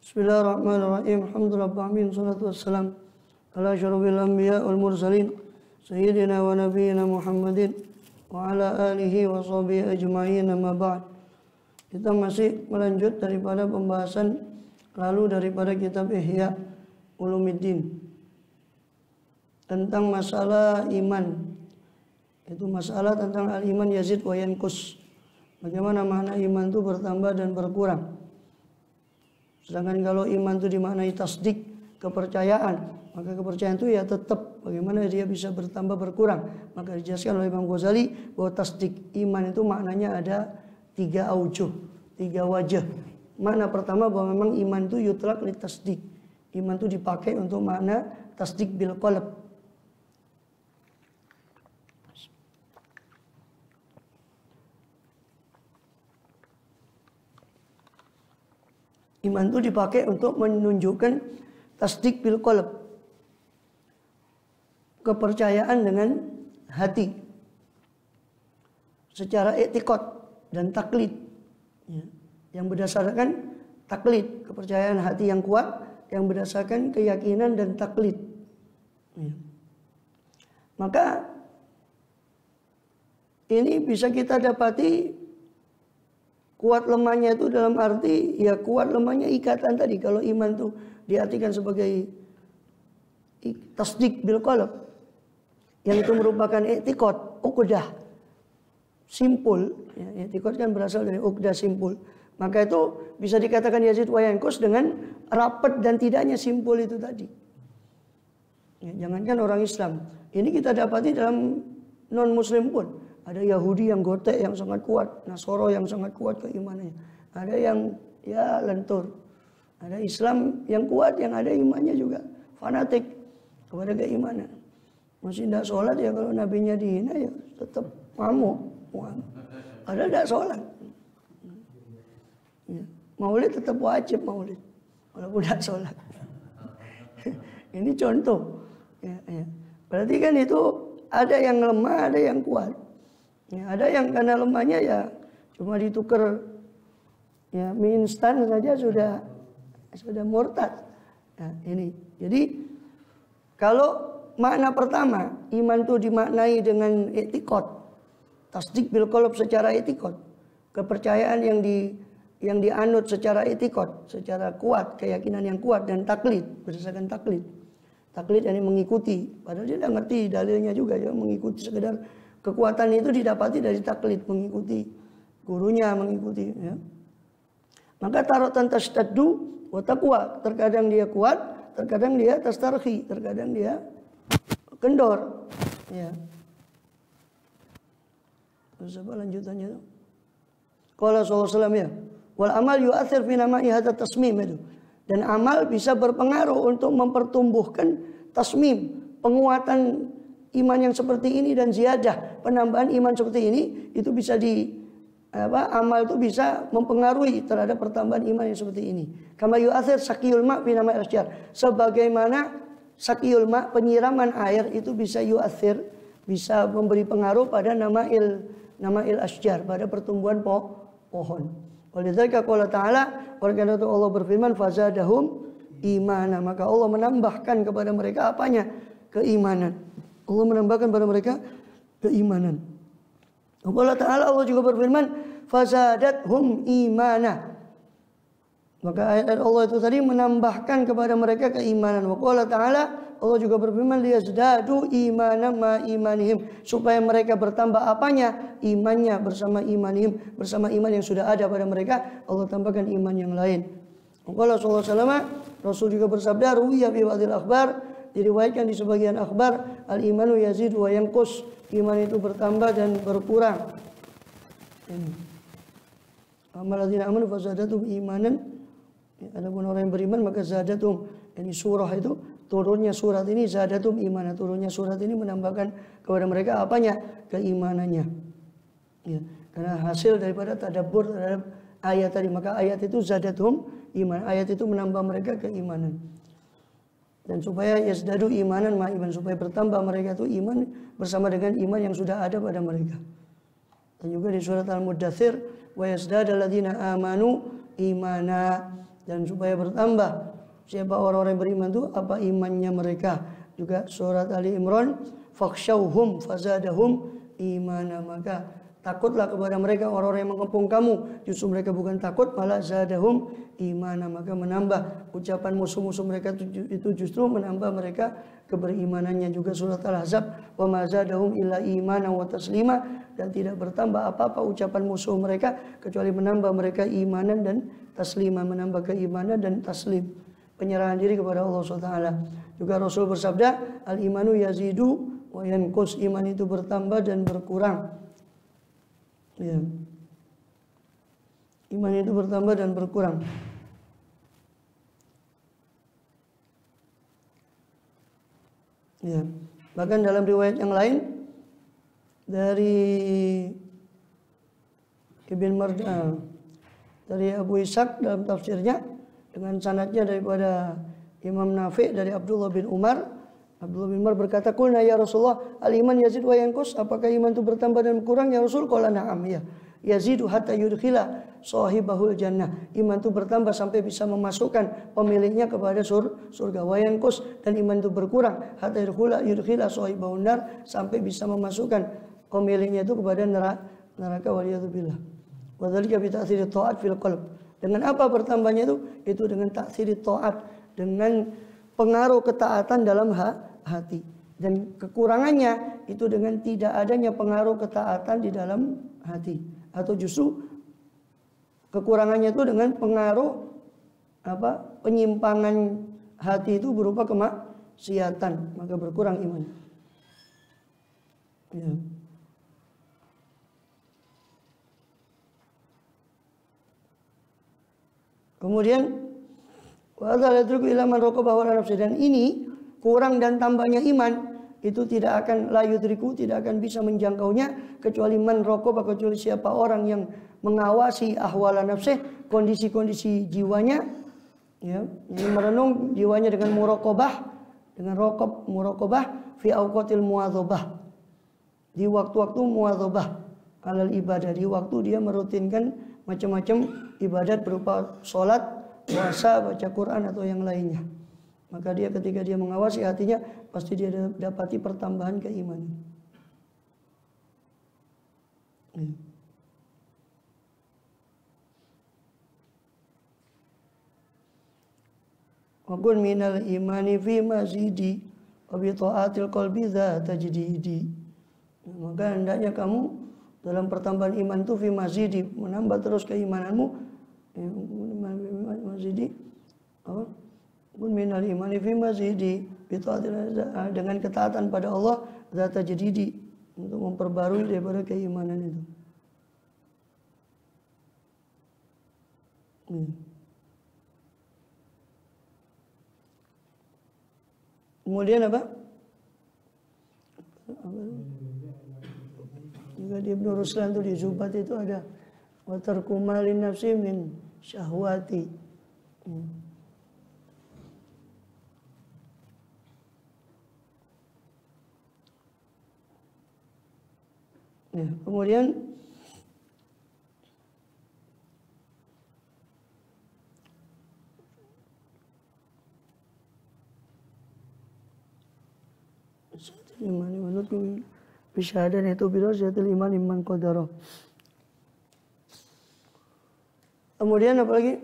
Bismillahirrahmanirrahim. Alhamdulillahirabbil salatu wassalam ala asyrofil anbiya wal mursalin sayyidina wa nabiyyina Muhammadin wa ala alihi wa sahbihi ajma'in, amma ba'd. Kita masih melanjut daripada pembahasan lalu daripada kitab Ihya Ulumuddin tentang masalah iman. Itu masalah tentang al-iman yazid wa yanqus. Bagaimana makna iman itu bertambah dan berkurang. Sedangkan kalau iman itu dimaknai tasdik, kepercayaan, maka kepercayaan itu ya tetap. Bagaimana dia bisa bertambah berkurang? Maka dijelaskan oleh Imam Ghazali bahwa tasdik iman itu maknanya ada 3 aujuh, 3 wajah. Makna pertama bahwa memang iman itu yutlaq li tasdik. Iman itu dipakai untuk makna tasdik bil qalb. Iman itu dipakai untuk menunjukkan tasdik bil qalb, kepercayaan dengan hati secara i'tiqad dan taklid, ya, yang berdasarkan taklid, kepercayaan hati yang kuat yang berdasarkan keyakinan dan taklid, ya. Maka ini bisa kita dapati kuat lemahnya itu dalam arti ya kuat lemahnya ikatan tadi. Kalau iman itu diartikan sebagai tasdik bil qalb, yang itu merupakan i'tiqad, uqdah, simpul, ya, i'tiqad kan berasal dari uqdah, simpul. Maka itu bisa dikatakan yazid wa yanqus dengan rapat dan tidaknya simpul itu tadi. Ya, jangankan orang Islam, ini kita dapati dalam non muslim pun. Ada Yahudi yang gotek yang sangat kuat, Nasoro yang sangat kuat keimanannya. Ada yang ya lentur. Ada Islam yang kuat yang ada imannya juga fanatik kepada keimanan. Masih tidak sholat ya, kalau nabinya dihina ya tetap ngamuk. Ada tidak sholat. Ya. Maulid tetap wajib maulid walaupun tidak sholat. Ini contoh. Ya, ya. Berarti kan itu ada yang lemah, ada yang kuat. Ya, ada yang karena lemahnya ya cuma ditukar ya mie instan saja sudah murtad. Nah, ini. Jadi kalau makna pertama iman itu dimaknai dengan i'tiqad, tasdik bil qalb secara i'tiqad, kepercayaan yang dianut secara i'tiqad, secara kuat, keyakinan yang kuat, dan taklid berdasarkan taklid. Taklid yang mengikuti, padahal dia tidak ngerti dalilnya juga, ya mengikuti sekedar. Kekuatan itu didapati dari taklid, mengikuti gurunya, mengikuti, ya. Maka tarotan tashtaddu wa taqwa, terkadang dia kuat, terkadang dia tastarhi, terkadang dia kendor, ya. Terus apa lanjutannya itu? Qala sallallahu alaihi wasallam, ya, wal amal yu'athir fi nama'i hadza tasmim itu. Dan amal bisa berpengaruh untuk mempertumbuhkan tasmim, penguatan iman yang seperti ini dan ziyadah, penambahan iman seperti ini itu bisa amal itu bisa mempengaruhi terhadap pertambahan iman yang seperti ini. Kama yu'athir sakiyul ma' fi nama'il asjar. Sebagaimana sakiyul ma', penyiraman air itu bisa yu'athir, bisa memberi pengaruh pada nama'il asjar, pada pertumbuhan pohon. Walidzalika qala ta'ala, oleh karena itu Allah berfirman fazadahum imana, maka Allah menambahkan kepada mereka apanya? Keimanan. Allah menambahkan pada mereka keimanan. Allah Ta'ala Allah juga berfirman fazadathum imana. Maka ayat Allah itu tadi menambahkan kepada mereka keimanan. Wa qala Ta'ala Allah juga berfirman liyazdadu imanan ma imanihim, supaya mereka bertambah apanya? Imannya bersama imanihim, bersama iman yang sudah ada pada mereka, Allah tambahkan iman yang lain. Qala sallallahu alaihi wasallam, Rasul juga bersabda ruwiya fi ba'dil akhbar, diriwayatkan di sebagian akhbar, al-imanu yazid wa yanqus, iman itu bertambah dan berkurang. Amaladzina amanu fazadatum imanan. Adapun orang yang beriman maka zadatum, ini surah itu turunnya surat ini zadatum imanan, turunnya surat ini menambahkan kepada mereka apanya? Keimanannya. Ya, karena hasil daripada tadabbur terhadap ayat tadi, maka ayat itu zadatum iman, ayat itu menambah mereka keimanan. Dan supaya yazdadu imanan ma iman, supaya bertambah mereka itu iman bersama dengan iman yang sudah ada pada mereka. Dan juga di surat Al-Muddathir wa yazdadal ladzina amanu imana, dan supaya bertambah. Siapa orang-orang yang beriman itu apa imannya mereka. Juga surat Ali Imran, fakhshawhum fazadahum imana, maka takutlah kepada mereka orang-orang yang mengepung kamu, justru mereka bukan takut malah zadahum imana, maka menambah. Ucapan musuh-musuh mereka itu justru menambah mereka keberimanannya. Juga surat Al-Ahzab, wa ma zadahum illa imana wa taslima, dan tidak bertambah apa-apa ucapan musuh mereka kecuali menambah mereka imanan dan taslima, menambah keimanan dan taslim, penyerahan diri kepada Allah SWT. Juga Rasul bersabda, al-imanu yazidu wa yanqus, iman itu bertambah dan berkurang. Ya. Iman itu bertambah dan berkurang. Ya. Bahkan dalam riwayat yang lain dari Ibn Mardan, dari Abu Ishaq dalam tafsirnya dengan sanadnya daripada Imam Nafi' dari Abdullah bin Umar. Abdullah bin Umar berkata, "Qulna ya Rasulullah, al-iman yazid wa yanqus?" Apakah iman itu bertambah dan berkurang ya Rasul? Qala na'am, ya. Yazidu hatta yudkhila sahibahul jannah. Iman itu bertambah sampai bisa memasukkan pemiliknya kepada surga. Wa yanqus, dan iman itu berkurang hatta yudkhila sahibahun nar, sampai bisa memasukkan pemiliknya itu kepada neraka, waliyadzubillah. Wa dzalika bi ta'thiri ta'at fil qalb. Dengan apa bertambahnya itu? Itu dengan ta'thiri ta'at, dengan pengaruh ketaatan dalam hati. Dan kekurangannya itu dengan tidak adanya pengaruh ketaatan di dalam hati. Atau justru kekurangannya itu dengan pengaruh penyimpangan hati itu berupa kemaksiatan, maka berkurang iman. Ya. Kemudian dan ini kurang dan tambahnya iman itu tidak akan tidak akan bisa menjangkaunya kecuali man raqabah, kecuali siapa orang yang mengawasi ahwala nafsih, kondisi-kondisi jiwanya, ya, yang merenung jiwanya dengan muraqabah fi awqatil muwadzabah, di waktu-waktu muwadzabah alal ibadah, di waktu dia merutinkan macam-macam ibadat berupa sholat, puasa, baca Quran atau yang lainnya. Maka dia ketika dia mengawasi hatinya, pasti dia dapati pertambahan keimanan. Wa kun minal imani fi mazidi wa bi ta'atil qalbi dzata tajdidi. Maka hendaknya kamu dalam pertambahan iman itu fi mazidi, menambah terus keimananmu. Mazidi kun minal imani fi mazidi bi ta'atil, dengan ketaatan pada Allah, dzata tajdidi, untuk memperbarui daripada keimanan itu. Kemudian apa? Juga di Ibnu Ruslan itu di Zubat itu ada wa tarku malin nafsi min syahwati. Ya, kemudian iman menurut bisyahadan itu birajatil iman qadara. Kemudian apa lagi?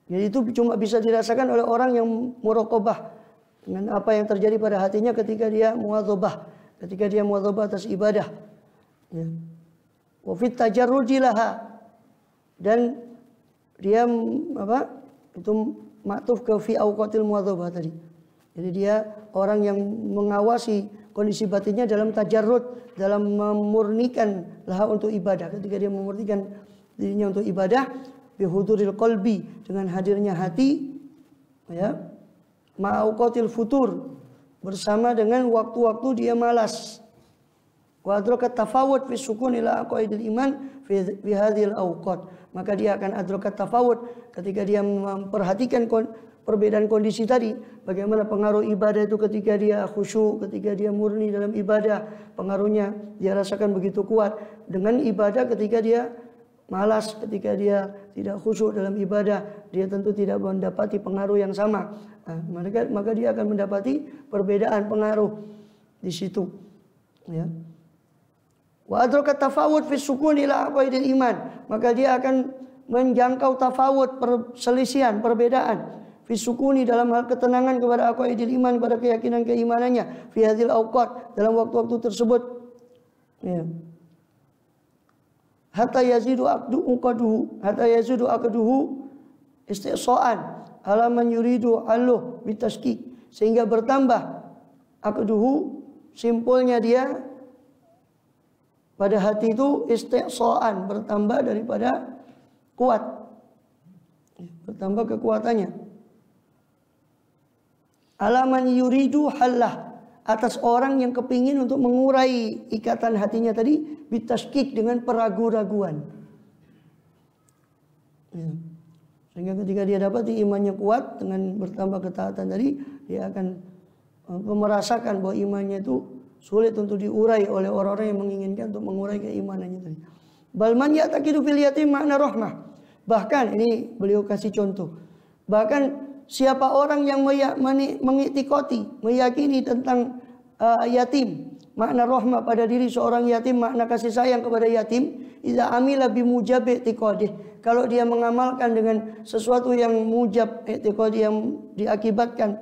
Jadi itu cuma bisa dirasakan oleh orang yang muraqabah dengan apa yang terjadi pada hatinya ketika dia muwadzabah, atas ibadah. Ya. Wa fit tajarrudi laha, dan dia itu maktuf ke fi awqatil muwadzabah tadi. Jadi dia orang yang mengawasi kondisi batinnya dalam tajarrud, dalam memurnikan laha untuk ibadah. Ketika dia memurnikan dirinya untuk ibadah, bihuduril qalbi, dengan hadirnya hati, ya, ma'auqatil futur, bersama dengan waktu-waktu dia malas, Wa adraka tafawud fi sukun ila aqaidil iman fi hadhil awqat. Maka dia akan adraka tafawud ketika dia memperhatikan perbedaan kondisi tadi, bagaimana pengaruh ibadah itu ketika dia khusyuk, ketika dia murni dalam ibadah, pengaruhnya dia rasakan begitu kuat dengan ibadah ketika dia malas, ketika dia tidak khusyuk dalam ibadah, dia tentu tidak mendapati pengaruh yang sama. Maka dia akan mendapati perbedaan pengaruh di situ. Ya. Wa adraka tafawud fi sukun ila aqaidil iman. Maka dia akan menjangkau tafawud, perselisihan, perbedaan fi sukuni dalam hal ketenangan kepada aqaidil iman, pada keyakinan keimanannya, fi hadhil awqat, dalam waktu-waktu tersebut. Ya. Hatta yazidu aqduhu istiqsa'an ala man yuridu alluh bitashkik, sehingga bertambah aqduhu, simpulnya dia pada hati itu istiqsa'an, bertambah daripada kuat, bertambah kekuatannya. Alaman yuridu hallah, atas orang yang kepingin untuk mengurai ikatan hatinya tadi, bitashkik, dengan peragu-raguan. Ya. Sehingga ketika dia dapat imannya kuat dengan bertambah ketaatan tadi, dia akan merasakan bahwa imannya itu sulit untuk diurai oleh orang-orang yang menginginkan untuk mengurai keimanannya tadi. Balman ya'taqidu fil yatim makna rahmah. Bahkan ini beliau kasih contoh. Bahkan siapa orang yang mengiktikoti, meyakini tentang yatim, makna rahmah pada diri seorang yatim, makna kasih sayang kepada yatim, idza amila bimujabi i'tiqadih, kalau dia mengamalkan dengan sesuatu yang mujab i'tiqadih, yang diakibatkan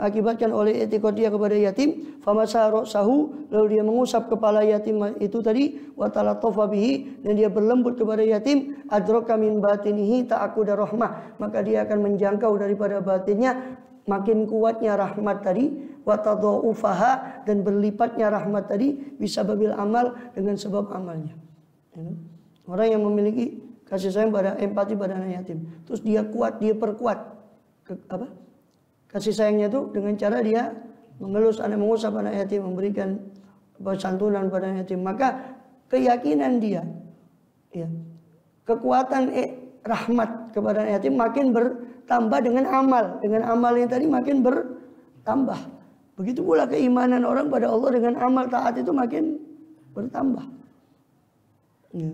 akibatkan oleh i'tiqad dia kepada yatim, famasahu, lalu dia mengusap kepala yatim itu tadi, wa talatafa bihi, dan dia berlembut kepada yatim, adraka min batinihi ta'aquda rahmah, maka dia akan menjangkau daripada batinnya makin kuatnya rahmat tadi, wa tadaufaha, dan berlipatnya rahmat tadi, bisa babil amal, dengan sebab amalnya. Orang yang memiliki kasih sayang pada empati pada anak yatim, terus dia kuat, dia perkuat kasih sayangnya itu dengan cara dia mengusap anak yatim, memberikan santunan pada anak yatim, maka keyakinan dia, ya, kekuatan rahmat kepada anak yatim makin bertambah dengan amal yang tadi makin bertambah. Begitu pula keimanan orang pada Allah dengan amal taat itu makin bertambah. Ya.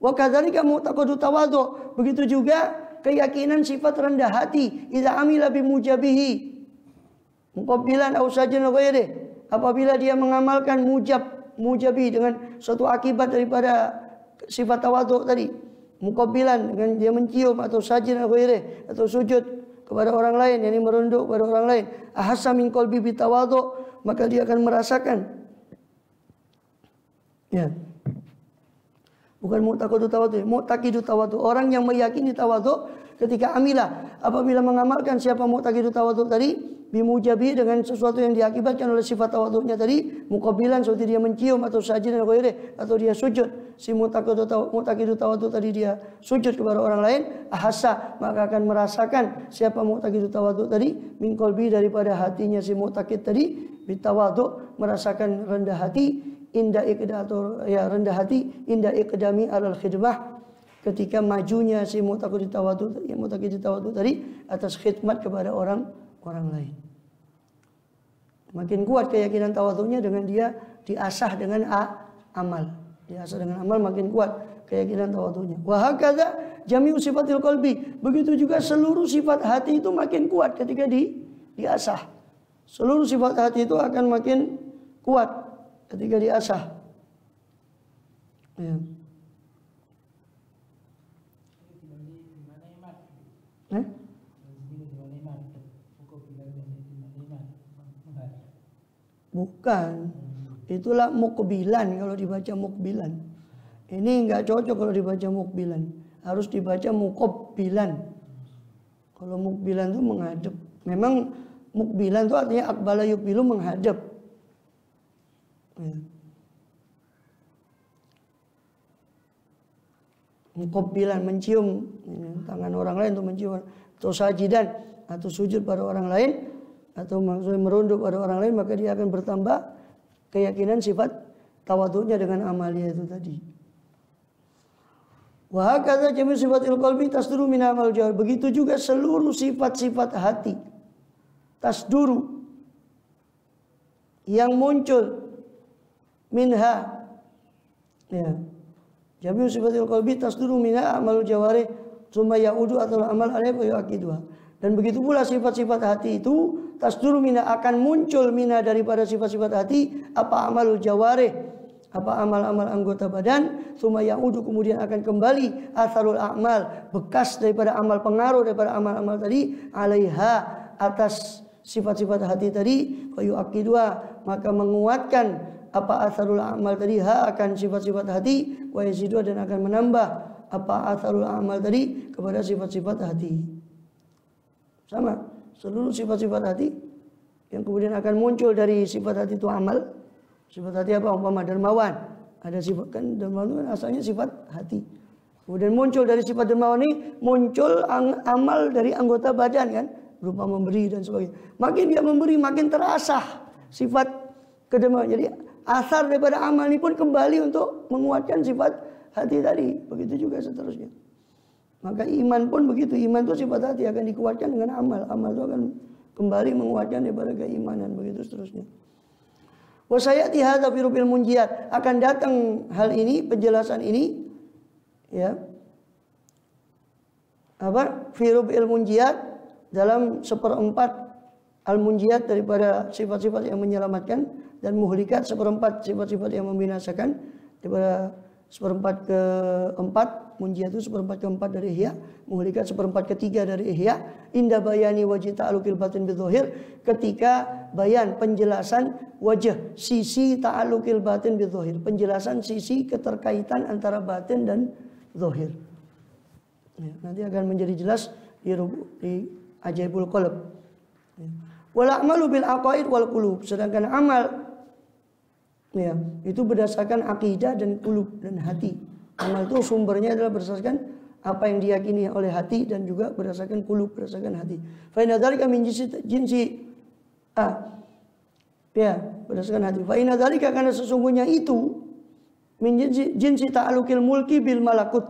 Wa kadzalika mu'taqadu tawadhu, begitu juga keyakinan sifat rendah hati, idza amila bimujabihi muqabbilan aw sajan ghairi, apabila dia mengamalkan mujabi dengan suatu akibat daripada sifat tawadhu tadi, muqabbilan dengan dia mencium, atau sajan ghairi, atau sujud kepada orang lain, yakni merunduk kepada orang lain, ahassa min qalbi bitawadhu, maka dia akan merasakan, ya, bukan mu'taqidu tawadhu, orang yang meyakini tawadhu ketika amila, apabila mengamalkan siapa mu'taqidu tawadhu tadi, bimujabi, dengan sesuatu yang diakibatkan oleh sifat tawadhunya tadi, muqabbilan, seperti dia mencium, atau sajid dan ghairi, atau dia sujud, si mu'taqidu tawadhu tadi dia sujud kepada orang lain, ahassa, maka akan merasakan siapa mu'taqidu tawadhu tadi, min qalbi, daripada hatinya si mu'taqid tadi, bitawadhu, merasakan rendah hati, indah iqdami alal khidmah, ketika majunya si mu'taqid tawadhu tadi atas khidmat kepada orang lain. Makin kuat keyakinan tawadhunya dengan dia diasah dengan amal. Diasah dengan amal makin kuat keyakinan tawadhunya. Wa hakadza jami'u sifatil qalbi, begitu juga seluruh sifat hati itu makin kuat ketika diasah. Seluruh sifat hati itu akan makin kuat ketika diasah. Ya. Bukan, itulah mukbilan kalau dibaca mukbilan. Ini enggak cocok kalau dibaca mukbilan, harus dibaca mukbilan. Kalau mukbilan itu menghadap. Memang mukbilan itu artinya aqbala yuqbilu, menghadap. Ya. Mukbilan, mencium tangan orang lain untuk mencium, atau sajidan, atau sujud pada orang lain, atau maksudnya merunduk pada orang lain, maka dia akan bertambah keyakinan sifat tawadhu'nya dengan amalia itu tadi. Wa hakadza jami' sifatil qalbi tasduru min amal jawar. Begitu juga seluruh sifat-sifat hati tasduru yang muncul minha, ya, jami' sifatil qalbi tasduru minha amal jawari summa yaudu atau amal alaihi wa yu'aqiduha. Dan begitu pula sifat-sifat hati itu tasduru minha akan muncul minha daripada sifat-sifat hati apa amalul jawarih, apa amal-amal anggota badan, summa yaudu kemudian akan kembali atharul a'mal, bekas daripada amal, pengaruh daripada amal-amal tadi, alaiha atas sifat-sifat hati tadi, fa yu'aqiduha maka menguatkan apa atharul a'mal tadi, akan sifat-sifat hati, wa yazidu dan akan menambah apa atharul a'mal tadi kepada sifat-sifat hati. Sama, seluruh sifat-sifat hati yang kemudian akan muncul dari sifat hati itu amal. Sifat hati apa? Umpama dermawan. Ada sifat, kan dermawan itu kan asalnya sifat hati. Kemudian muncul dari sifat dermawan ini muncul amal dari anggota badan kan, berupa memberi dan sebagainya. Makin dia memberi makin terasah sifat kedermawan. Jadi asar daripada amal ini pun kembali untuk menguatkan sifat hati tadi. Begitu juga seterusnya. Maka iman pun begitu. Iman itu sifat hati akan dikuatkan dengan amal. Amal itu akan kembali menguatkan daripada keimanan. Begitu seterusnya. Wasayati hadza fi rubil munjiyat, akan datang hal ini, penjelasan ini, ya, apa, fi rubil munjiyat, dalam seperempat al munjiyat daripada sifat-sifat yang menyelamatkan, dan muhlikat seperempat sifat-sifat yang membinasakan, daripada seperempat keempat, munjiyat itu seperempat keempat dari ihya, muhlikat seperempat ketiga dari ihya, inda bayani wajh ta'alluqil batin bidzahir, ketika bayan penjelasan wajah sisi ta'alluqil batin bidzahir, penjelasan sisi keterkaitan antara batin dan zahir. Ya, nanti akan menjadi jelas di ajaibul qalb. Ya. Wal a'malu bil aqaid wal qulub, sedangkan amal, ya, itu berdasarkan akidah dan qulub dan hati. Amal itu sumbernya adalah berdasarkan apa yang diyakini oleh hati dan juga berdasarkan qulub, berdasarkan hati. Fa inna dzalika min jinsi ya, berdasarkan hati. Fa inna dzalika, karena sesungguhnya itu min jinsi ta'alluqil mulki bil malakut.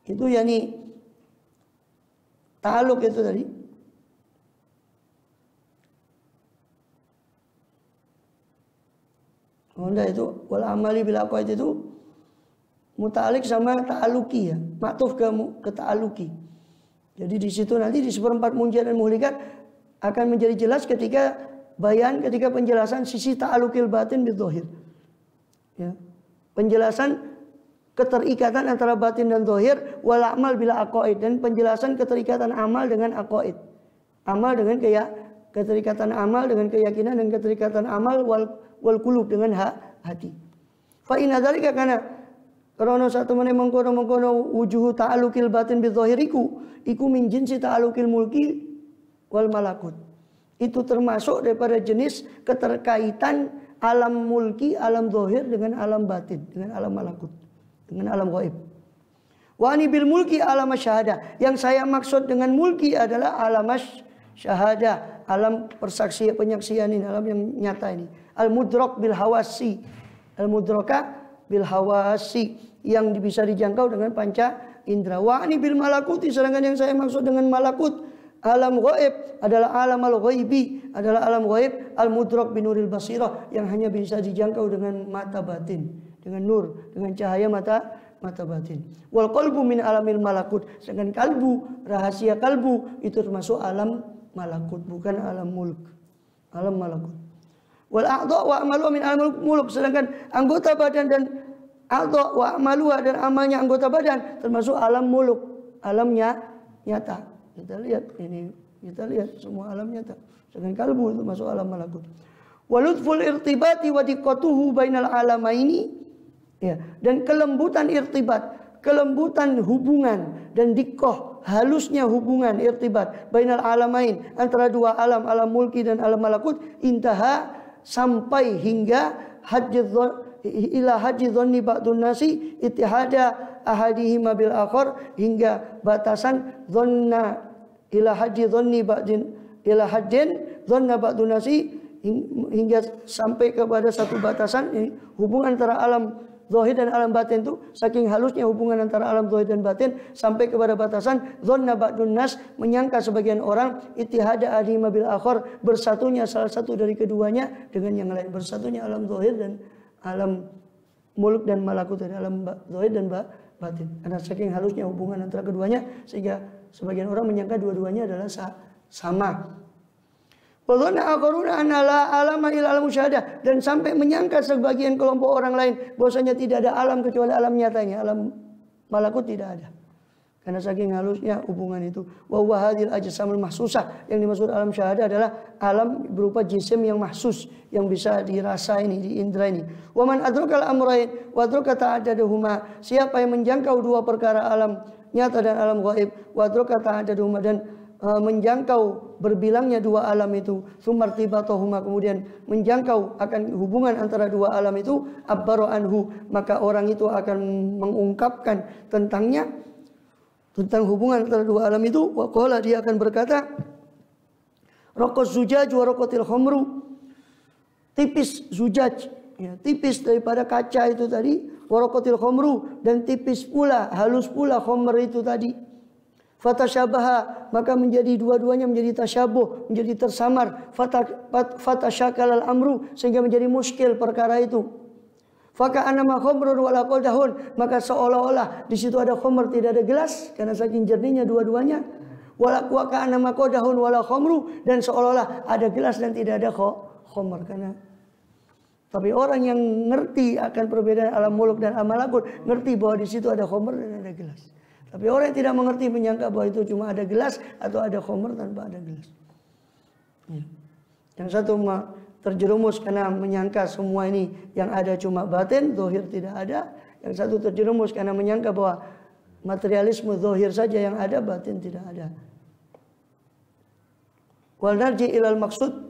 Itu yakni ta'alluq itu tadi. Enggak, itu wal amali bil aqaid itu muta'alliq sama ta'alluqi, ya, maktuf ke ta'alluqi. Jadi di situ nanti di seperempat munjiyat dan muhlikat akan menjadi jelas ketika bayan, ketika penjelasan sisi ta'alluqil batin bidzahir. Ya. Penjelasan keterikatan antara batin dan zahir, wal amal bila aqaid, dan penjelasan keterikatan amal dengan aqaid. Amal dengan keterikatan amal dengan keyakinan, dan keterikatan amal wal qulub dengan hati. Fa inna dzalika, karena karena satu meneh mengkono wujuhu ta'alluqil batin bidzahiriku iku min jinsi ta'alluqil mulki wal malakut. Itu termasuk daripada jenis keterkaitan alam mulki, alam zahir dengan alam batin, dengan alam malakut, dengan alam gaib. Wa ani bil mulki alam syahada. Yang saya maksud dengan mulki adalah alam syahada, alam persaksian, penyaksian ini, alam yang nyata ini. Al mudrak bil hawasi, al mudraka bil hawasi, yang bisa dijangkau dengan panca indera. Wa ani bil malakuti, sedangkan yang saya maksud dengan malakut, alam gaib adalah alam al ghaibi, adalah alam gaib al mudrak binuril basirah, yang hanya bisa dijangkau dengan mata batin, dengan nur, dengan cahaya mata batin. Wal qalbu min alamil malakut, sedangkan kalbu, rahasia kalbu itu termasuk alam malakut, bukan alam mulk, alam malakut. Wal a'dha wa amalu min alamil mulk, sedangkan anggota badan dan a'dha wa amalu dan amalnya anggota badan termasuk alam muluk, alamnya nyata. Kita lihat ini, kita lihat semua alam nyata. Sedangkan kalbu itu masuk alam malakut. Walutful irtibati wa diqatuhu bainal alamaini, ya, dan kelembutan irtibat, kelembutan hubungan, dan diqah, halusnya hubungan irtibat bainal alamain, antara dua alam, alam mulki dan alam malakut, intaha, sampai hingga ila haji dhanni ba'dun nasi ittihada ahadihima bil akhar, hingga batasan dhanna ila haji dhanni ba'din ila haddin dhanna ba'dun nasi hingga sampai kepada satu batasan. Hubungan antara alam zahir dan alam batin itu saking halusnya hubungan antara alam zahir dan batin sampai kepada batasan dzanna ba'dun nas, menyangka sebagian orang ittihada ahadihima bil akhar, bersatunya salah satu dari keduanya dengan yang lain. Bersatunya alam zahir dan alam mulk dan malakut, dari alam zahir dan batin. Karena saking halusnya hubungan antara keduanya sehingga sebagian orang menyangka dua-duanya adalah sama. Wadhanna akharuna anna la alama illa alam musyahadah, dan sampai menyangka sebagian kelompok orang lain bahwasanya tidak ada alam kecuali alam nyatanya, alam malakut tidak ada. Karena saking halusnya hubungan itu. Wa huwa hadhil ajsamul mahsusah, yang dimaksud alam syahadah adalah alam berupa jisim yang mahsus, yang bisa dirasa ini, diindra ini. Wa man adrakal amrayn wa adraka ta'addaduhuma, siapa yang menjangkau dua perkara, alam nyata dan alam gaib, wa adraka ta'addaduhuma, dan menjangkau berbilangnya dua alam itu, sumartibatohuma, kemudian menjangkau akan hubungan antara dua alam itu, abbaro anhu, maka orang itu akan mengungkapkan tentangnya, tentang hubungan antara dua alam itu. Waqala, dia akan berkata, raqaz zujaj wa raqatil khamru, tipis zujaj, ya, tipis daripada kaca itu tadi, wa raqatil khamru, dan tipis pula, halus pula khamr itu tadi. Fatasyabaha, maka menjadi dua-duanya menjadi tasyabuh, menjadi tersamar. Fatasyakalal amru, sehingga menjadi muskil perkara itu. Faka'annama khamrun wala qadahun, maka seolah-olah di situ ada khamr, tidak ada gelas, karena saking jernihnya dua-duanya. Wala ka'annama qadahun wala khamru, dan seolah-olah ada gelas dan tidak ada khamr. Karena tapi orang yang ngerti akan perbedaan alam muluk dan alam malakut, ngerti bahwa di situ ada khamr dan ada gelas. Tapi orang yang tidak mengerti menyangka bahwa itu cuma ada gelas atau ada khamr tanpa ada gelas. Ya. Yang satu terjerumus karena menyangka semua ini yang ada cuma batin, zahir tidak ada. Yang satu terjerumus karena menyangka bahwa materialisme zahir saja yang ada, batin tidak ada. Wal narji ilal maksud,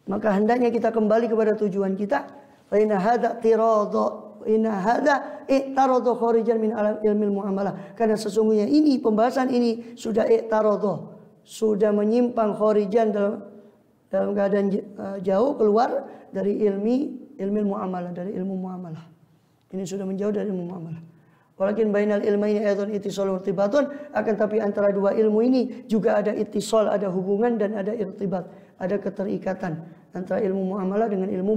maka hendaknya kita kembali kepada tujuan kita. Fa inna hadza tirada, inna hadza i'tarada kharijan min alam ilmil muamalah, karena sesungguhnya ini pembahasan ini sudah i'tarada, sudah menyimpang kharijan dalam keadaan jauh keluar dari ilmu muamalah, dari ilmu muamalah. Ini sudah menjauh dari ilmu muamalah. Walakin bainal ilmaini ayatun ittisal irtibatun, akan tapi antara dua ilmu ini juga ada ittisal, ada hubungan dan ada irtibat, ada keterikatan antara ilmu muamalah dengan ilmu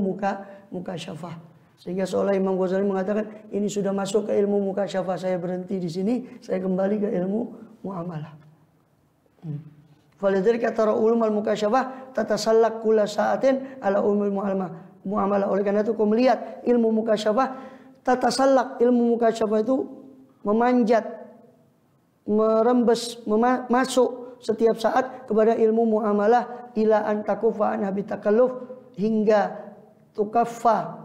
mukasyafah. Sehingga seolah Imam Ghazali mengatakan ini sudah masuk ke ilmu mukasyafah, saya berhenti di sini, saya kembali ke ilmu muamalah. Faladzalika tara ulumul mukasyafah tatasallak kulla sa'atin ala ulumul muamalah. Oleh karena itu kau melihat ilmu mukasyafah tatasallak, ilmu mukasyafah itu memanjat, merembes, masuk setiap saat kepada ilmu muamalah, ila an takufa an habitakalluf, hingga tukaffa,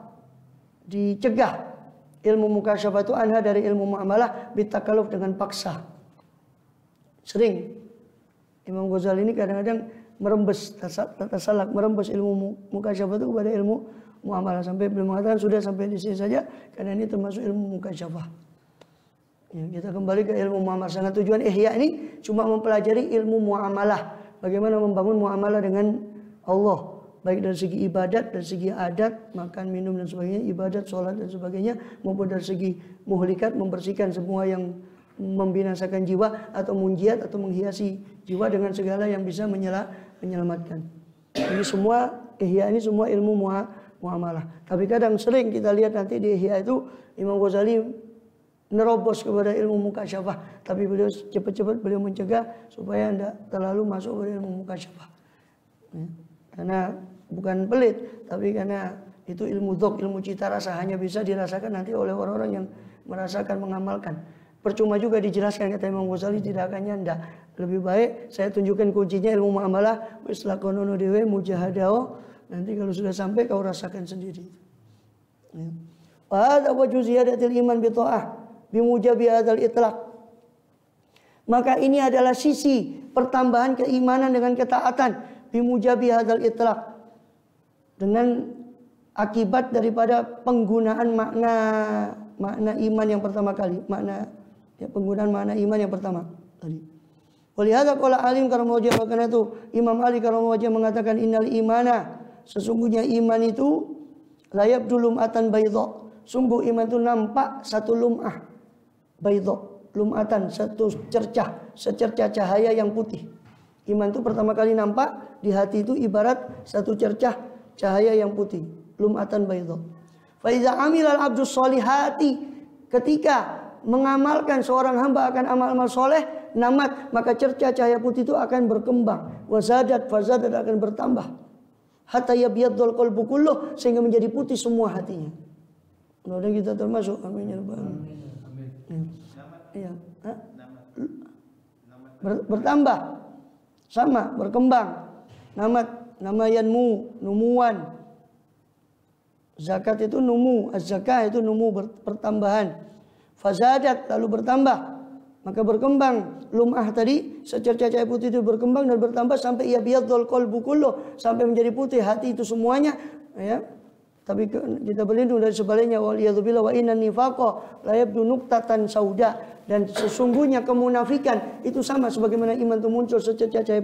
dicegah ilmu mukasyafah itu anha dari ilmu muamalah bitakalluf, dengan paksa. Sering Imam Ghazali ini kadang-kadang merembes, tasalak, merembes ilmu mukasyafah itu kepada ilmu muamalah, sampai beliau mengatakan sudah sampai di sini saja karena ini termasuk ilmu mukasyafah. Ya, kita kembali ke ilmu muamalah. Sangat tujuan ihya ini cuma mempelajari ilmu muamalah, bagaimana membangun muamalah dengan Allah, baik dari segi ibadat, dari segi adat, makan, minum dan sebagainya, ibadat, sholat dan sebagainya, maupun dari segi muhlikat, membersihkan semua yang membinasakan jiwa atau munjiat atau menghiasi jiwa dengan segala yang bisa menyelamatkan. Ini semua ihya, ini semua ilmu muamalah. Tapi kadang sering kita lihat nanti di ihya itu Imam Ghazali nerobos kepada ilmu mukasyafah, tapi beliau cepat-cepat beliau mencegah supaya tidak terlalu masuk ke ilmu mukasyafah. Ya. Karena bukan pelit, tapi karena itu ilmu dzauq, ilmu cita rasa, hanya bisa dirasakan nanti oleh orang-orang yang merasakan, mengamalkan. Percuma juga dijelaskan, kata Imam Ghazali, tidak akan nyanda. Lebih baik saya tunjukkan kuncinya ilmu muamalah, wis lakonono dewe mujahadao, nanti kalau sudah sampai kau rasakan sendiri. Wa hadza wajhu ziyadatil iman bi ta'ah bi mujabi hadzal itlaq. Maka ini adalah sisi pertambahan keimanan dengan ketaatan, bi mujabi hadzal itlaq, dengan akibat daripada penggunaan makna iman yang pertama kali, penggunaan makna iman yang pertama tadi. Walihada qala alim karena karena itu Imam Ali karena mengatakan innal imana, sesungguhnya iman itu layab lum'atan baydha. Sungguh iman itu nampak satu lum'ah baydha, lum'atan satu secercah cahaya yang putih. Iman itu pertama kali nampak di hati itu ibarat satu cercah cahaya yang putih, lum'atan baydha. Fa iza amilal abdus solihati, ketika mengamalkan seorang hamba akan amal-amal soleh, namat, maka cercah cahaya putih itu akan berkembang, wazadat fazadat akan bertambah, hatta yabyadul qalbu kulluh, sehingga menjadi putih semua hatinya. Mudah-mudahan kita termasuk, amin ya rabbal alamin. Iya. Bertambah, sama, berkembang. Namat, nama yanmu, numuan. Zakat itu numu, az-zakah itu numu, pertambahan. Fazadat, lalu bertambah, maka berkembang. Lum'ah tadi, secercah cahaya putih itu berkembang dan bertambah sampai yabyadul qalbu kulluh, sampai menjadi putih hati itu semuanya, ya. Tapi kita berlindung dari sebaliknya, waliyadzubillah, wa inna nifaqa la yabdu nuqtatan sauda, dan sesungguhnya kemunafikan itu sama sebagaimana iman itu muncul secercah cahaya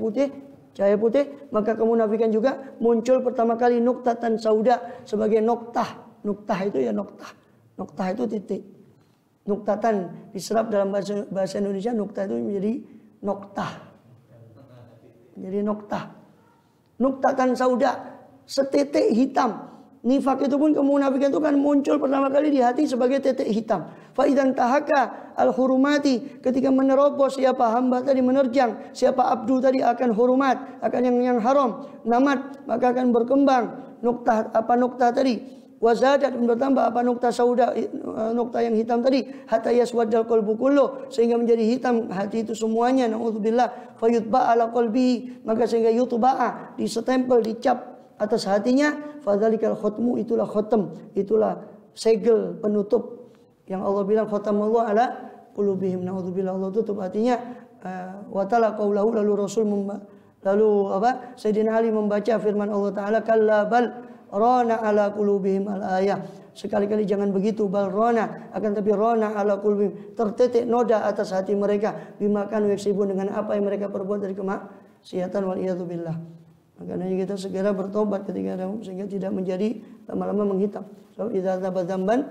putih, maka kemunafikan juga muncul pertama kali nuqtatan sauda, sebagai noktah. Noktah itu ya noktah. Noktah itu titik. Nuktatan diserap dalam bahasa Indonesia, nuktah itu menjadi noktah. Jadi noktah. Nuktatan sauda, setitik hitam. Nifak itu pun, kemunafikan itu kan muncul pertama kali di hati sebagai titik hitam. Fa idzan tahaka al-hurumati, ketika menerobos siapa hamba tadi, menerjang siapa abdu tadi akan hurumat, akan yang haram, namat, maka akan berkembang nuktah, apa nuktah tadi, wazadat, bertambah apa nuktah sauda, nuktah yang hitam tadi, hatta yaswaddal qalbu kullu, sehingga menjadi hitam hati itu semuanya, naudzubillah. Fayutba ala qalbi, maka sehingga yutba'a, disetempel, dicap atas hatinya. Fadzalikal khutmu, itulah khotam, itulah segel penutup yang Allah bilang khatamallahu ala qulubihim, naudzubillah, Allah tutup hatinya. Wa ta'ala qaulahu, lalu Rasul Sayyidina Ali membaca firman Allah Ta'ala, kalla bal rana ala qulubihim al-ayah. Sekali-kali jangan begitu, bal rana, akan tapi rana ala qulubihim, tertitik noda atas hati mereka, bima kanu yaksibun, dengan apa yang mereka perbuat dari kemaksiatan, wal iyadzu billah. Makanya kita segera bertobat ketika ada, sehingga tidak menjadi lama-lama menghitam. So idza tabadzamban,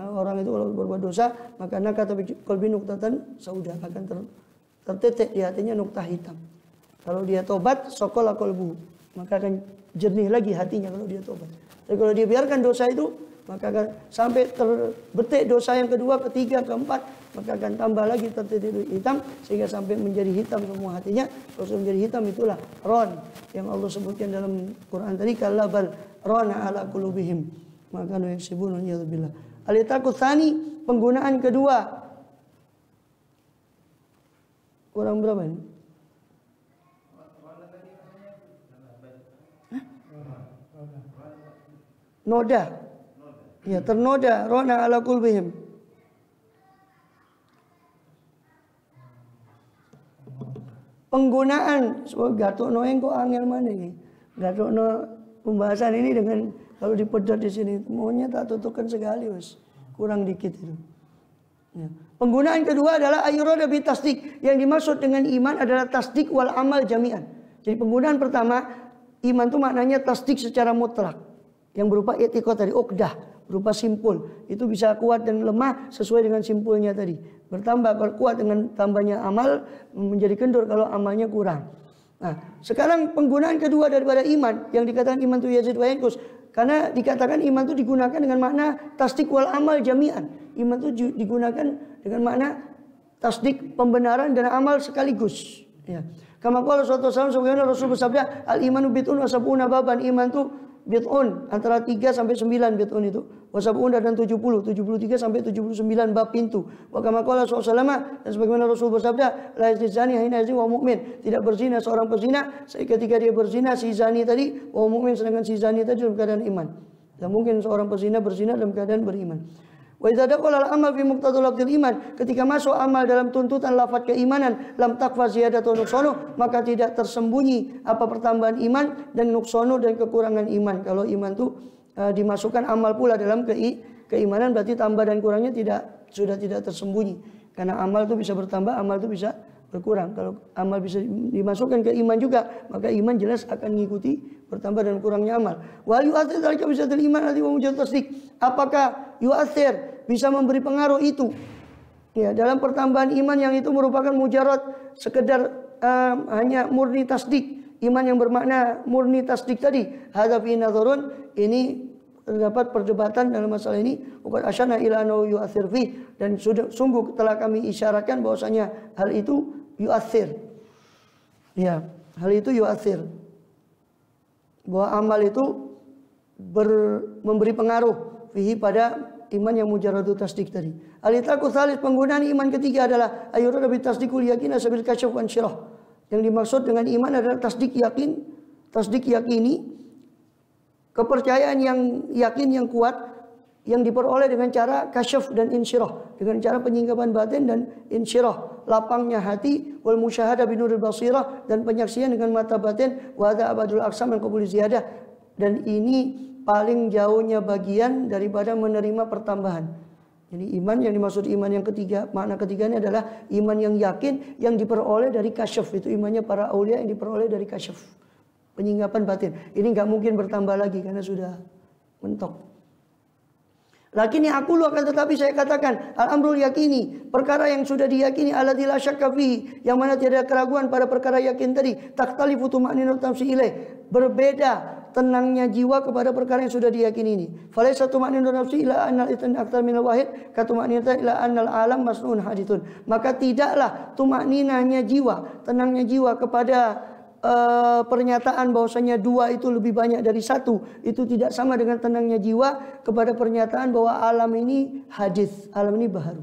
orang itu kalau berbuat dosa, maka nakata qalbi nuqtatan sauda, akan tertitik di hatinya nuktah hitam. Kalau dia tobat, sokola qalbu, maka akan jernih lagi hatinya kalau dia tobat. Tapi kalau dia biarkan dosa itu, maka akan sampai terbetik dosa yang kedua, ketiga, keempat, maka akan tambah lagi tertitik hitam, sehingga sampai menjadi hitam semua hatinya. Kalau menjadi hitam, itulah ron yang Allah sebutkan dalam Quran tadi, kalla bal rana ala qulubihim maka nu yaksibun, waliyadzubillah. Al-itaqut tsani, penggunaan kedua. Kurang berapa ini? Noda. Ya, ternoda, rona ala qulubihim. Penggunaan, gatokno kok angel mana ini? Gatokno pembahasan ini dengan kalau dipedot di sini, maunya tak tutupkan sekali, wes. Kurang dikit itu. Ya. Penggunaan kedua adalah ayyurada bi tasdik. Yang dimaksud dengan iman adalah tasdik wal amal jami'an. Jadi penggunaan pertama, iman itu maknanya tasdik secara mutlak, yang berupa i'tiqad tadi, uqdah, berupa simpul. Itu bisa kuat dan lemah sesuai dengan simpulnya tadi. Bertambah, berkuat dengan tambahnya amal, menjadi kendur kalau amalnya kurang. Nah, sekarang penggunaan kedua daripada iman, yang dikatakan iman itu yazid wa yanqus, karena dikatakan iman itu digunakan dengan makna tasdik wal amal jami'an. Iman itu digunakan dengan makna tasdik, pembenaran dan amal sekaligus. Ya. Kama qala sallallahu alaihi wasallam, sebagaimana Rasul bersabda, al-imanu bid'un wa sab'una baban, iman itu bid'un, antara 3 sampai 9 bid'un itu. Wa sab'un dan 70, 73 sampai 79 bab pintu. Wa kama qala sallallahu alaihi wasallam, dan sebagaimana Rasul bersabda, la yazni zani hina yazni wa mu'min, tidak berzina seorang pezina ketika dia berzina si zani tadi, wa mu'min, sedangkan si zani tadi dalam keadaan iman. Dan mungkin seorang pezina berzina dalam keadaan beriman. Wa idza daqala al-amal fi muqtadal lafzil iman, ketika masuk amal dalam tuntutan lafaz keimanan, lam takfa ziyadatu nuqsanu, maka tidak tersembunyi apa pertambahan iman dan nuqsanu dan kekurangan iman. Kalau iman itu dimasukkan amal pula dalam keimanan, berarti tambah dan kurangnya sudah tidak tersembunyi. Karena amal itu bisa bertambah, amal itu bisa berkurang. Kalau amal bisa dimasukkan ke iman juga, maka iman jelas akan mengikuti bertambah dan kurangnya amal. Wal yu'athir dzalika bisatil iman alladhi wa mujarrad tasdiq. Apakah yu'athir bisa memberi pengaruh itu? Ya, dalam pertambahan iman yang itu merupakan mujarrad, sekedar hanya murni tasdik. Iman yang bermakna murni tasdik tadi. Hadza fi nadharun, ini terdapat perdebatan dalam masalah ini. Waqad asyana ila annahu yu'athir fi, dan sungguh telah kami isyaratkan bahwasanya hal itu yu'athir. Ya, hal itu yu'athir. Bahwa amal itu memberi pengaruh fihi pada iman yang mujarradu tasdik tadi. Al-itlaqu tsalits, penggunaan iman ketiga adalah ayyurada bi tasdiqul yakin sabil kasyaf wan syirah. Yang dimaksud dengan iman adalah tasdik yakin, tasdik yakini, kepercayaan yang yakin yang kuat yang diperoleh dengan cara kasyaf dan insyirah, dengan cara penyingkapan batin dan insyirah, lapangnya hati, wal musyahadah binuril basirah, dan penyaksian dengan mata batin, wa hadza abadul aqsam min qabul ziyadah, dan ini paling jauhnya bagian daripada menerima pertambahan. Jadi iman yang dimaksud iman yang ketiga, makna ketiganya adalah iman yang yakin yang diperoleh dari kasyaf. Itu imannya para aulia yang diperoleh dari kasyaf, penyingkapan batin. Ini nggak mungkin bertambah lagi karena sudah mentok. Lakin aku akan tetapi saya katakan al-amrul yakini, perkara yang sudah diyakini, alladzi la syakka fihi, yang mana tiada keraguan pada perkara yakin tadi, takhtalifu tuma'ninatu nafsi ilaih, berbeda tenangnya jiwa kepada perkara yang sudah diyakini ini. Falaysa tuma'ninatu nafsi ila annal itan aktsar min al-wahid ka tuma'ninata ila annal alam masnun hadithun. Maka tidaklah tuma'ninahnya jiwa, tenangnya jiwa kepada pernyataan bahwasanya dua itu lebih banyak dari satu, itu tidak sama dengan tenangnya jiwa kepada pernyataan bahwa alam ini hadis, alam ini baharu.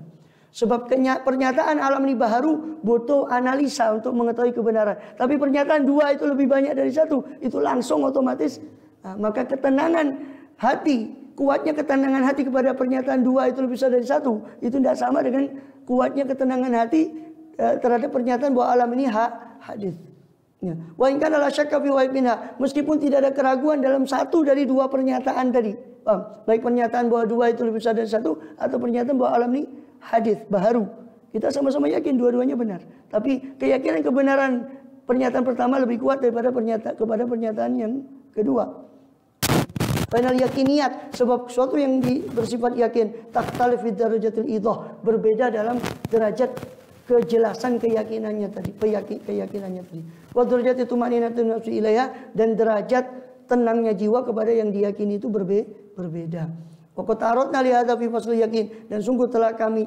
Sebab pernyataan alam ini baharu butuh analisa untuk mengetahui kebenaran. Tapi pernyataan dua itu lebih banyak dari satu, itu langsung otomatis. Maka ketenangan hati, kuatnya ketenangan hati kepada pernyataan dua itu lebih besar dari satu, itu tidak sama dengan kuatnya ketenangan hati terhadap pernyataan bahwa alam ini hadis. Ya. Wa in kana la syakka fi wahid minha, meskipun tidak ada keraguan dalam satu dari dua pernyataan tadi. Baik pernyataan bahwa dua itu lebih besar dari satu, atau pernyataan bahwa alam ini hadis, baharu. Kita sama-sama yakin dua-duanya benar. Tapi keyakinan kebenaran pernyataan pertama lebih kuat daripada pernyataan yang kedua. Final yakiniyat, sebab sesuatu yang bersifat yakin takhtalif fi darajatil idah, berbeda dalam derajat kejelasan keyakinannya tadi, keyakinannya tadi. Wa darajat tuma'ninatun nafsi ilaiha, dan derajat tenangnya jiwa kepada yang diyakini itu berbeda. Wa qad ta'aradna li hadza fi fasl yakin, dan sungguh telah kami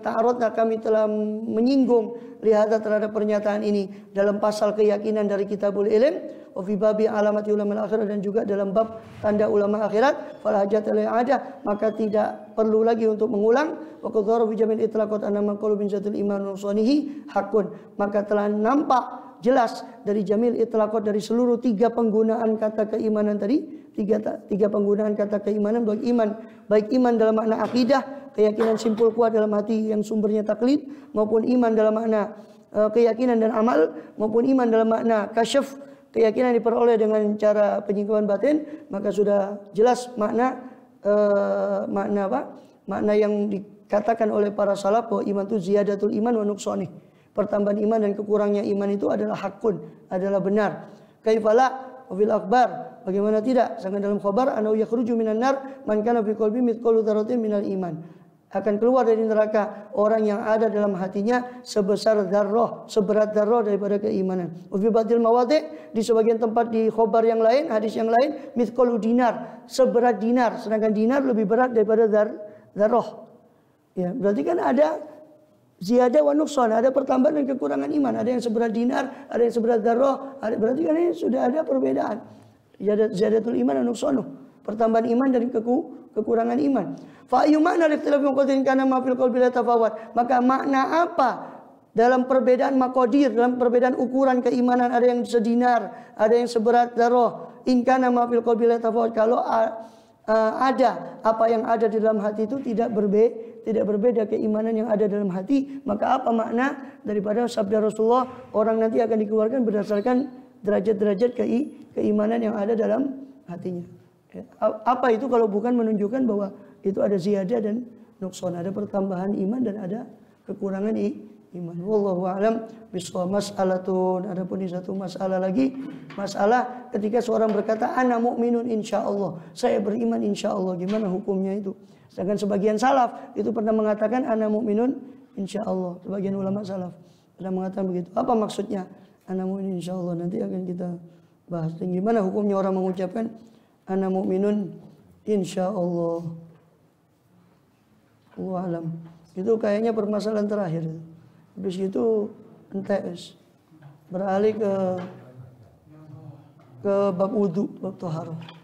telah menyinggung li hadza terhadap pernyataan ini dalam pasal keyakinan dari Kitabul Ilm, wa fi babi alamati ulama akhirat, dan juga dalam bab tanda ulama akhirat. Fal hajat ada, maka tidak perlu lagi untuk mengulang. Wa qad dhara fi jamil itlaqat anna man qala bin zatil iman nusanihi hakun, maka telah nampak jelas dari jamil itlaqat, dari seluruh tiga penggunaan kata keimanan tadi, tiga penggunaan kata keimanan, baik iman dalam makna akidah, keyakinan simpul kuat dalam hati yang sumbernya taklid, maupun iman dalam makna keyakinan dan amal, maupun iman dalam makna kasyaf, keyakinan diperoleh dengan cara penyingkapan batin. Maka sudah jelas makna yang dikatakan oleh para salaf bahwa iman itu ziyadatul iman wa nuqsanih, pertambahan iman dan kekurangnya iman itu adalah hakun, adalah benar. Kaifala fil akhbar, bagaimana tidak, sangat dalam khabar, anau yakhruju minan nar man kana fi qalbi mithqalu dzarratin minal iman, akan keluar dari neraka orang yang ada dalam hatinya sebesar dzarrah, seberat dzarrah daripada keimanan. Wa fi ba'dil mawadhi', di sebagian tempat di khabar yang lain, hadis yang lain, mithqalu dinar, seberat dinar, sedangkan dinar lebih berat daripada dzarrah. Ya, berarti kan ada ziyadah wa nuqsan, ada pertambahan dan kekurangan iman, ada yang seberat dinar, ada yang seberat dzarrah, berarti kan ini sudah ada perbedaan. Ziyadatul iman dan nuqsanuh, pertambahan iman dan kekurangan iman. Fa ayyu ma'na ikhtilafil qadrin kana ma fil qalbi la tafawat, maka makna apa dalam perbedaan maqadir, dalam perbedaan ukuran keimanan, ada yang sedinar, ada yang seberat dzarrah. In kana ma fil qalbi la tafawat, kalau ada apa yang ada di dalam hati itu tidak berbeda keimanan yang ada dalam hati, maka apa makna daripada sabda Rasulullah, orang nanti akan dikeluarkan berdasarkan derajat-derajat keimanan yang ada dalam hatinya. Apa itu kalau bukan menunjukkan bahwa itu ada ziyadah dan nuqsan, ada pertambahan iman dan ada kekurangan iman. Wallahu a'lam bishawab. Mas'alatun, adapun ini satu masalah lagi, masalah ketika seorang berkata ana mukminun insyaallah, saya beriman insyaallah, gimana hukumnya itu? Sedangkan sebagian salaf itu pernah mengatakan ana mukminun insyaallah. Sebagian ulama salaf pernah mengatakan begitu. Apa maksudnya ana mukminun insyaallah? Nanti akan kita bahas. Dan gimana hukumnya orang mengucapkan ana mukminun insyaallah. Wallahu a'lam. Itu kayaknya permasalahan terakhir. Habis itu entes beralih ke bab wudu, bab taharah.